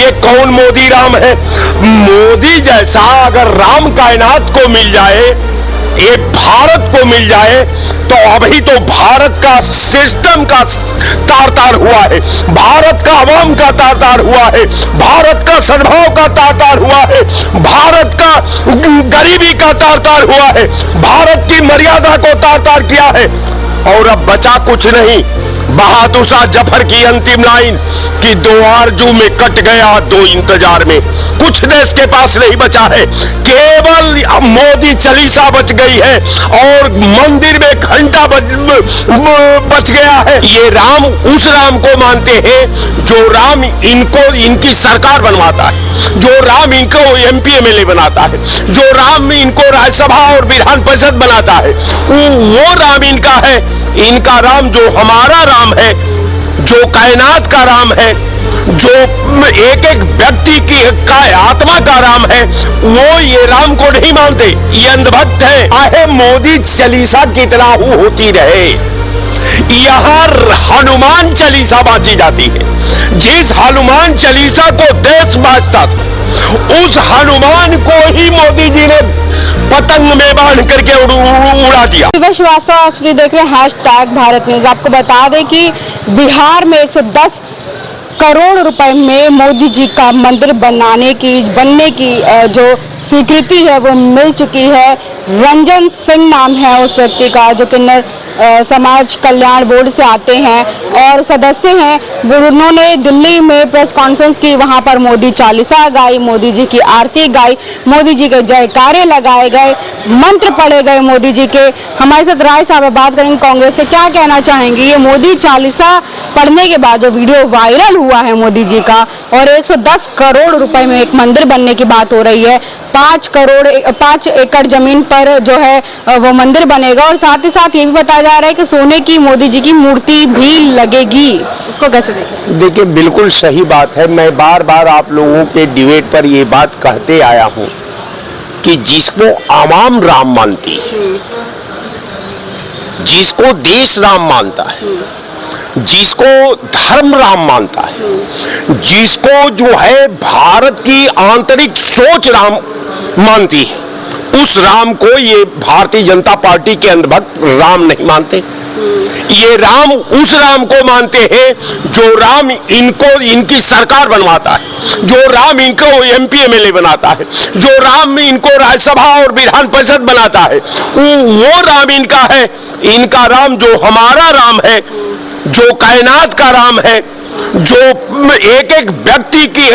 ये कौन मोदी राम है? मोदी जैसा अगर राम कायनात को मिल जाए, ये भारत को मिल जाए, तो अभी तो भारत का सिस्टम का तार तार हुआ है, भारत का अवाम का तार तार हुआ है, भारत का सद्भाव का तार तार हुआ है, भारत का गरीबी का तार तार हुआ है, भारत की मर्यादा को तार तार किया है। और अब बचा कुछ नहीं। बहादुर शाह जफर की अंतिम लाइन कि दो आरजू में कट गया दो इंतजार में। कुछ देश के पास नहीं बचा है, केवल मोदी चालीसा बच गई है और मंदिर में घंटा बच गया है। ये राम उस राम को मानते हैं जो राम इनको इनकी सरकार बनवाता है, जो राम इनको एमपी एमएलए बनाता है, जो राम इनको राज्यसभा और विधान परिषद बनाता है, वो राम इनका है। इनका राम जो हमारा राम है, जो कायनात का राम है, जो एक एक व्यक्ति की आत्मा का राम है, वो ये राम को नहीं मानते, ये अंधभक्त है। चाहे मोदी चालीसा कितना होती रहे, यहां हनुमान चालीसा बांची जाती है। जिस हनुमान चालीसा को देश बांचता था, उस हनुमान को ही मोदी जी ने पतंग में बांध करके उड़ा दिया। श्रीवास्तव आज देख रहे हैं #भारत न्यूज। आपको बता दें कि बिहार में 110 करोड़ रुपए में मोदी जी का मंदिर बनने की जो स्वीकृति है वो मिल चुकी है। रंजन सिंह नाम है उस व्यक्ति का, जो किन्नर समाज कल्याण बोर्ड से आते हैं और सदस्य हैं। वो उन्होंने दिल्ली में प्रेस कॉन्फ्रेंस की, वहां पर मोदी चालीसा गाई, मोदी जी की आरती गाई, मोदी जी के जयकारे लगाए गए, मंत्र पढ़े गए मोदी जी के। हमारे साथ राय साहब बात करेंगे कांग्रेस से, क्या कहना चाहेंगे? ये मोदी चालीसा पढ़ने के बाद जो वीडियो वायरल हुआ है मोदी जी का, और 110 करोड़ रुपए में एक मंदिर बनने की बात हो रही है, 5 एकड़ जमीन पर जो है वो मंदिर बनेगा, और साथ ही साथ ये भी बताया जा रहा है कि सोने की मोदी जी की मूर्ति भी लगेगी। इसको कैसे देखें? देखिए, बिल्कुल सही बात है। मैं बार बार आप लोगों के डिबेट पर ये बात कहते आया हूं कि जिसको आवाम राम मानती है, जिसको देश राम मानता है, जिसको धर्म राम मानता है, जिसको जो है भारत की आंतरिक सोच राम मानती है, उस राम को ये भारतीय जनता पार्टी के अंधभक्त राम नहीं मानते। ये राम उस राम को मानते हैं जो राम इनको इनकी सरकार बनवाता है, जो राम इनको एमपी एमएलए बनाता है, जो राम इनको राज्यसभा और विधान परिषद बनाता है, वो राम इनका है। इनका राम जो हमारा राम है, जो कायनात का राम है, जो एक एक व्यक्ति की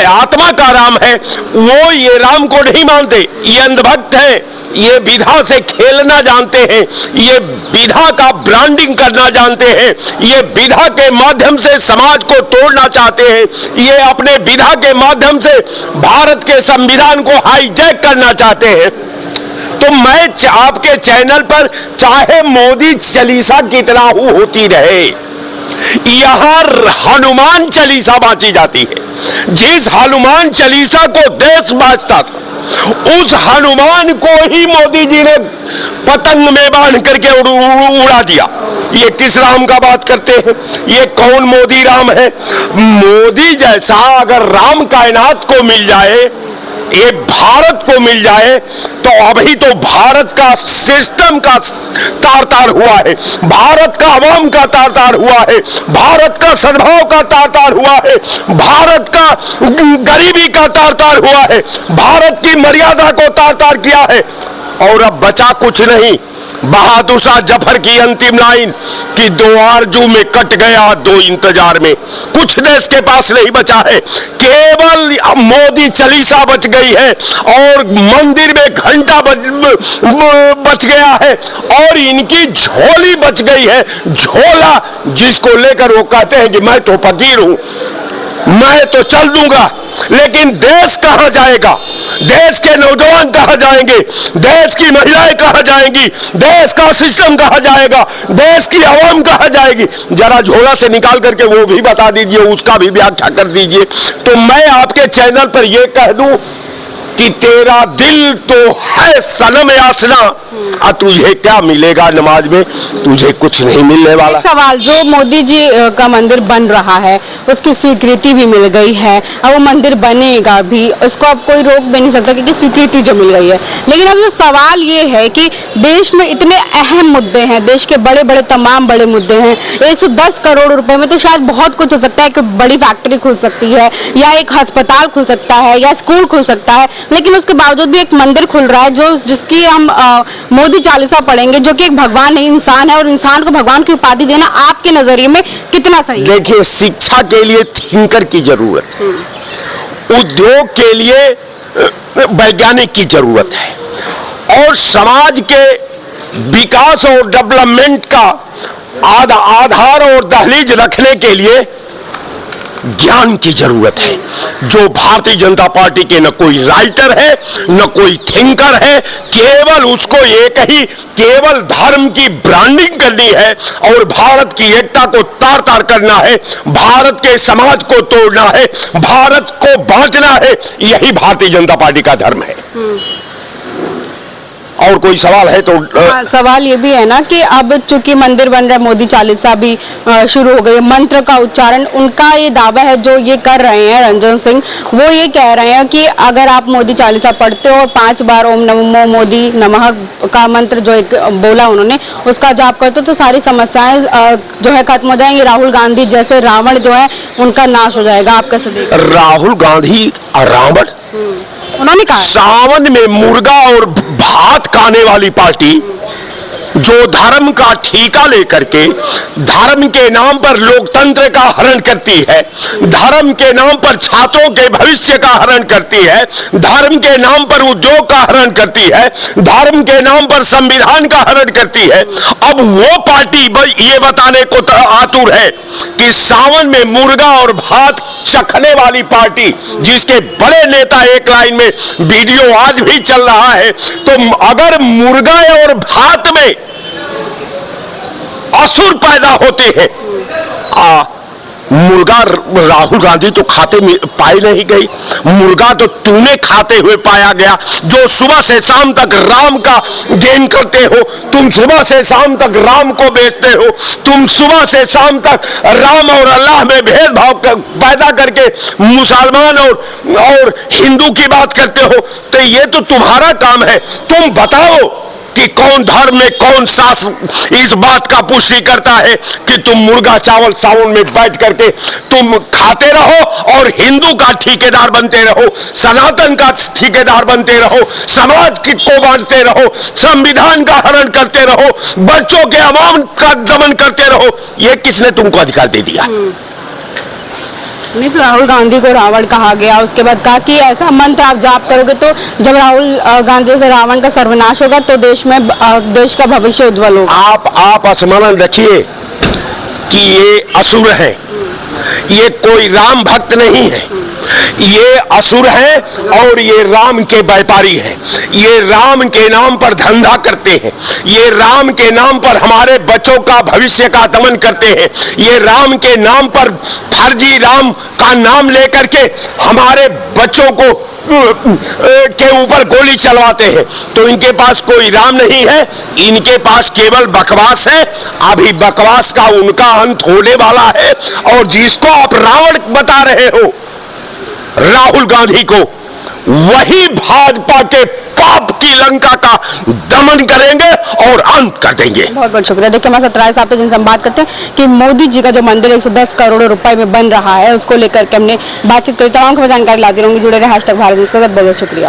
आत्मा का राम है, वो ये राम को नहीं मानते, ये अंधभक्त है। ये विधा से खेलना जानते हैं, ये विधा का ब्रांडिंग करना जानते हैं, ये विधा के माध्यम से समाज को तोड़ना चाहते हैं, ये अपने विधा के माध्यम से भारत के संविधान को हाईजैक करना चाहते हैं। तो मैं आपके चैनल पर चाहे मोदी चालीसा कितना होती रहे, यहां हनुमान चालीसा बांची जाती है। जिस हनुमान चालीसा को देश बांचता था, उस हनुमान को ही मोदी जी ने पतंग में बांध करके उड़ा दिया। ये किस राम का बात करते हैं? ये कौन मोदी राम है? मोदी जैसा अगर राम कायनात को मिल जाए, ये भारत को मिल जाए, तो अभी तो भारत का सिस्टम का तार तार हुआ है, भारत का अवाम का तार तार हुआ है, भारत का सद्भाव का तार तार हुआ है, भारत का गरीबी का तार तार हुआ है, भारत की मर्यादा को तार तार किया है। और अब बचा कुछ नहीं। बहादुर शाह जफर की अंतिम लाइन कि दो आरजू में कट गया दो इंतजार में। कुछ देश के पास नहीं बचा है, केवल मोदी चालीसा बच गई है और मंदिर में घंटा बच गया है, और इनकी झोली बच गई है। झोला जिसको लेकर वो कहते हैं कि मैं तो फकीर हूं, मैं तो चल दूंगा, लेकिन देश कहां जाएगा? देश के नौजवान कहां जाएंगे? देश की महिलाएं कहां जाएंगी? देश का सिस्टम कहां जाएगा? देश की आवाम कहां जाएगी? जरा झोला से निकाल करके वो भी बता दीजिए, उसका भी व्याख्या कर दीजिए। तो मैं आपके चैनल पर यह कह दूं कि तेरा दिल तो है सनम आसना, तुझे क्या मिलेगा नमाज में, तुझे कुछ नहीं मिलने वाला। एक सवाल, जो मोदी जी का मंदिर बन रहा है उसकी स्वीकृति भी मिल गई है, अब वो मंदिर बनेगा भी, उसको अब कोई रोक भी नहीं सकता क्योंकि स्वीकृति जो मिल गई है। लेकिन अब जो सवाल ये है कि देश में इतने अहम मुद्दे हैं, देश के बड़े बड़े तमाम बड़े मुद्दे हैं, 110 करोड़ रुपए में तो शायद बहुत कुछ हो सकता है, कि बड़ी फैक्ट्री खुल सकती है या एक अस्पताल खुल सकता है या स्कूल खुल सकता है, लेकिन उसके बावजूद भी एक मंदिर खुल रहा है जो जिसकी हम मोदी चालीसा पढ़ेंगे, जो कि एक भगवान नहीं इंसान है, और इंसान को भगवान की उपाधि देना आपके नजरिए में कितना सही है? देखिए, शिक्षा के लिए थिंकर की जरूरत है, उद्योग के लिए वैज्ञानिक की जरूरत है, और समाज के विकास और डेवलपमेंट का आधार और दहलीज रखने के लिए ज्ञान की जरूरत है, जो भारतीय जनता पार्टी के न कोई राइटर है न कोई थिंकर है, केवल उसको एक ही केवल धर्म की ब्रांडिंग करनी है और भारत की एकता को तार तार करना है, भारत के समाज को तोड़ना है, भारत को बांटना है, यही भारतीय जनता पार्टी का धर्म है। और कोई सवाल है तो सवाल ये भी है ना कि अब चूंकि मंदिर बन रहा है, मोदी चालीसा भी शुरू हो गई है, मंत्र का उच्चारण, उनका ये दावा है जो ये कर रहे हैं रंजन सिंह, वो ये कह रहे हैं कि अगर आप मोदी चालीसा पढ़ते हो और 5 बार ओम नमो मोदी नमः का मंत्र जो एक बोला उन्होंने, उसका जाप करते हो तो सारी समस्याएं जो है खत्म हो जाएंगी, राहुल गांधी जैसे रावण जो है उनका नाश हो जाएगा। आप कैसे देखते हैं? राहुल गांधी और रावण, उन्होंने कहा सावन में मुर्गा और भात खाने वाली पार्टी, जो धर्म का ठेका लेकर के धर्म के नाम पर लोकतंत्र का हरण करती है, धर्म के नाम पर छात्रों के भविष्य का हरण करती है, धर्म के नाम पर उद्योग का हरण करती है, धर्म के नाम पर संविधान का हरण करती है, अब वो पार्टी ये बताने को आतुर है कि सावन में मुर्गा और भात चखने वाली पार्टी, जिसके बड़े नेता एक लाइन में वीडियो आज भी चल रहा है, तो अगर मुर्गा और भात में असुर पैदा होते हैं, मुर्गा राहुल गांधी तो खाते पाई नहीं गई, मुर्गा तो तूने खाते हुए पाया गया, जो सुबह से शाम तक राम का गेम करते हो, तुम सुबह से शाम तक राम को बेचते हो, तुम सुबह से शाम तक राम और अल्लाह में भेदभाव पैदा करके मुसलमान और हिंदू की बात करते हो, तो ये तो तुम्हारा काम है। तुम बताओ कि कौन धर्म में कौन शास्त्र इस बात का पुष्टि करता है कि तुम मुर्गा चावल सावन में बैठ करके तुम खाते रहो और हिंदू का ठेकेदार बनते रहो, सनातन का ठेकेदार बनते रहो, समाज को बांटते रहो, संविधान का हरण करते रहो, बच्चों के अवाम का दमन करते रहो, ये किसने तुमको अधिकार दे दिया? नहीं, तो राहुल गांधी को रावण कहा गया, उसके बाद कहा कि ऐसा मंत्र आप जाप करोगे तो जब राहुल गांधी से रावण का सर्वनाश होगा तो देश का भविष्य उज्जवल होगा। आप स्मरण रखिए कि ये असुर है, ये कोई राम भक्त नहीं है, ये असुर है और ये राम के व्यापारी हैं, ये राम के नाम पर धंधा करते हैं, ये राम के नाम पर हमारे बच्चों का भविष्य का दमन करते हैं, ये राम के नाम पर फर्जी राम का नाम लेकर के हमारे बच्चों को के ऊपर गोली चलवाते हैं। तो इनके पास कोई राम नहीं है, इनके पास केवल बकवास है। अभी बकवास का उनका अंत होने वाला है, और जिसको आप रावण बता रहे हो राहुल गांधी को, वही भाजपा के पाप की लंका का दमन करेंगे और अंत कर देंगे। बहुत बहुत शुक्रिया। देखिए, हमारे सतराय साहब जिनसे हम बात करते हैं कि मोदी जी का जो मंदिर 110 करोड़ रुपए में बन रहा है, उसको लेकर के हमने बातचीत करी। तमाम खबर जानकारी लाती रहूंगी, जुड़े रहे #भारत न्यूज़ के साथ। बहुत बहुत शुक्रिया।